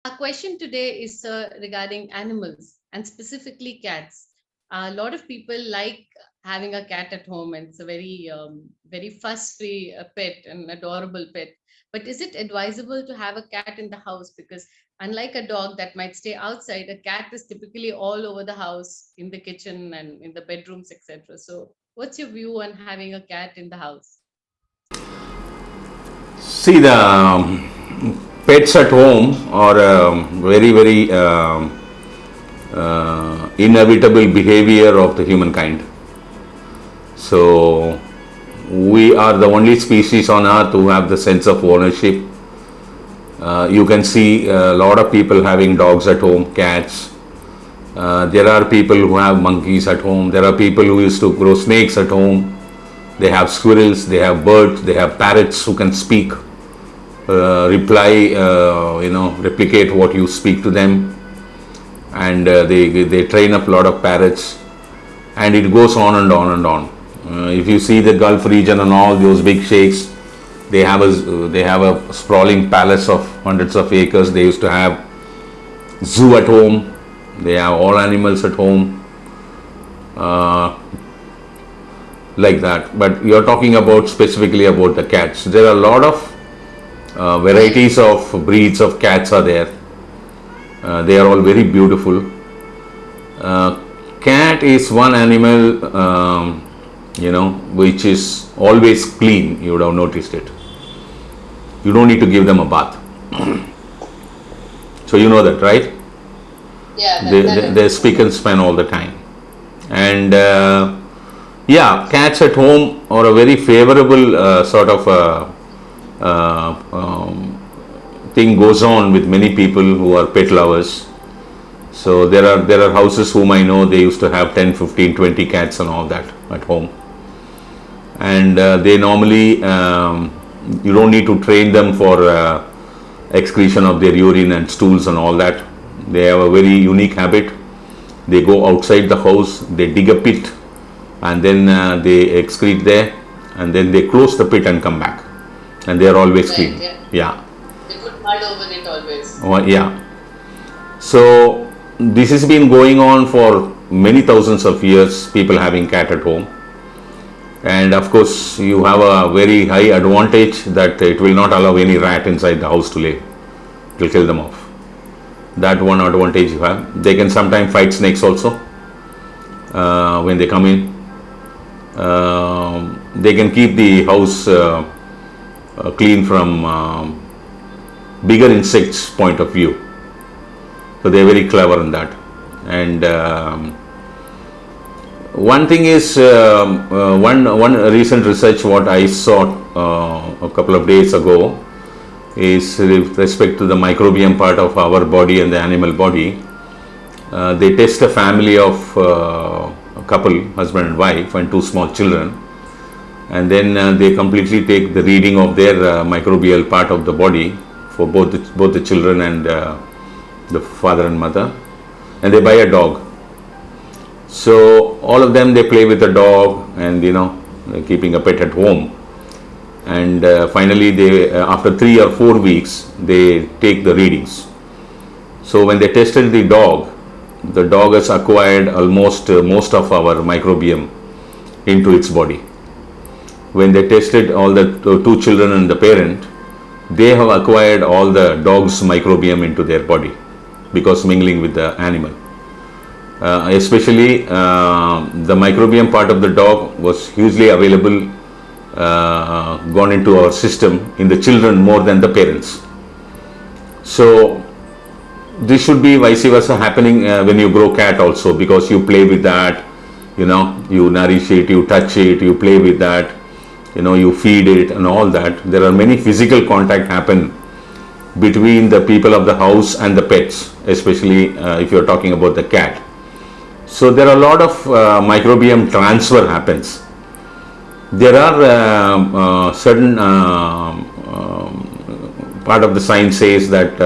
Our question today is regarding animals and specifically cats. A lot of people like having a cat at home, and it's a very fuss-free pet, an adorable pet. But is it advisable to have a cat in the house? Because unlike a dog that might stay outside, a cat is typically all over the house, in the kitchen and in the bedrooms, etc. So, what's your view on having a cat in the house? See, the pets at home are very, very inevitable behavior of the humankind. So, we are the only species on earth who have the sense of ownership. You can see a lot of people having dogs at home, cats. There are people who have monkeys at home. There are people who used to grow snakes at home. They have squirrels, they have birds, they have parrots who can speak, reply, replicate what you speak to them, and they train up a lot of parrots, and it goes on and on and on. If you see the Gulf region and all those big sheikhs, they have a sprawling palace of hundreds of acres. They used to have zoo at home. They have all animals at home, like that. But you're talking about specifically about the cats. There are a lot of varieties of breeds of cats are there. They are all very beautiful. Cat is one animal, which is always clean. You would have noticed it. You don't need to give them a bath. So you know that, right? Yeah, They speak and span all the time. And yeah, cats at home are a very favorable sort of thing goes on with many people who are pet lovers. So there are houses whom I know, they used to have 10, 15, 20 cats and all that at home. And they normally, you don't need to train them for excretion of their urine and stools and all that. They have a very unique habit. They go outside the house, they dig a pit, and then they excrete there, and then they close the pit and come back, and they are always right. clean. Yeah, Yeah. they put mud over it always. Yeah. So this has been going on for many thousands of years, people having cat at home. And of course, you have a very high advantage that it will not allow any rat inside the house to lay. It will kill them off. That one advantage you have. They can sometimes fight snakes also when they come in. They can keep the house clean from bigger insects point of view. So they are very clever in that. And one thing is, one recent research what I saw a couple of days ago is with respect to the microbiome part of our body and the animal body. They test a family of a couple, husband and wife, and two small children, and then they completely take the reading of their microbial part of the body for both the children and the father and mother, and they buy a dog. So all of them, they play with the dog, and keeping a pet at home. And finally, they after 3 or 4 weeks, they take the readings. So when they tested the dog has acquired almost most of our microbiome into its body. When they tested all the two children and the parent, they have acquired all the dog's microbiome into their body because mingling with the animal. Especially the microbiome part of the dog was hugely available, gone into our system in the children more than the parents. So this should be vice versa happening when you grow cat also, because you play with that, you nourish it, you touch it, you play with that, you feed it and all that. There are many physical contact happen between the people of the house and the pets, especially if you're talking about the cat. So there are a lot of microbiome transfer happens. There are certain part of the science says that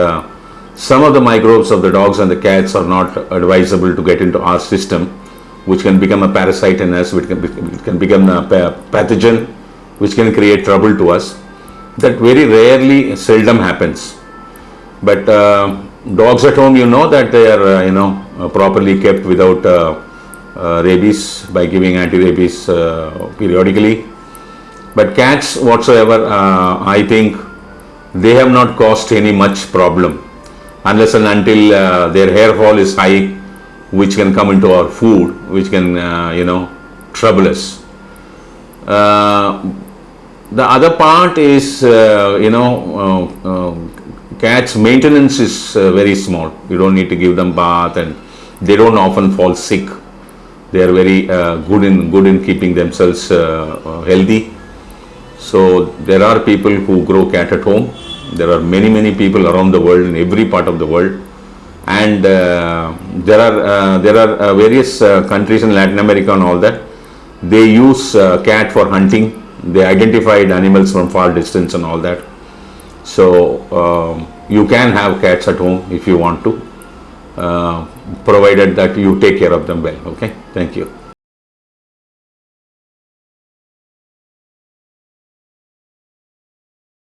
some of the microbes of the dogs and the cats are not advisable to get into our system, which can become a parasite in us, which can become a pathogen, which can create trouble to us. That very rarely, seldom happens. But Dogs at home, you know that they are properly kept without rabies by giving anti-rabies periodically. But cats whatsoever, I think they have not caused any much problem unless and until their hair fall is high, which can come into our food, which can trouble us. The other part is cats maintenance is very small. You don't need to give them bath, and they don't often fall sick. They are very good in keeping themselves healthy. So there are people who grow cat at home. There are many people around the world, in every part of the world, and there are various countries in Latin America and all that. They use cat for hunting. They identified animals from far distance and all that. So you can have cats at home if you want to, provided that you take care of them well. Okay, thank you.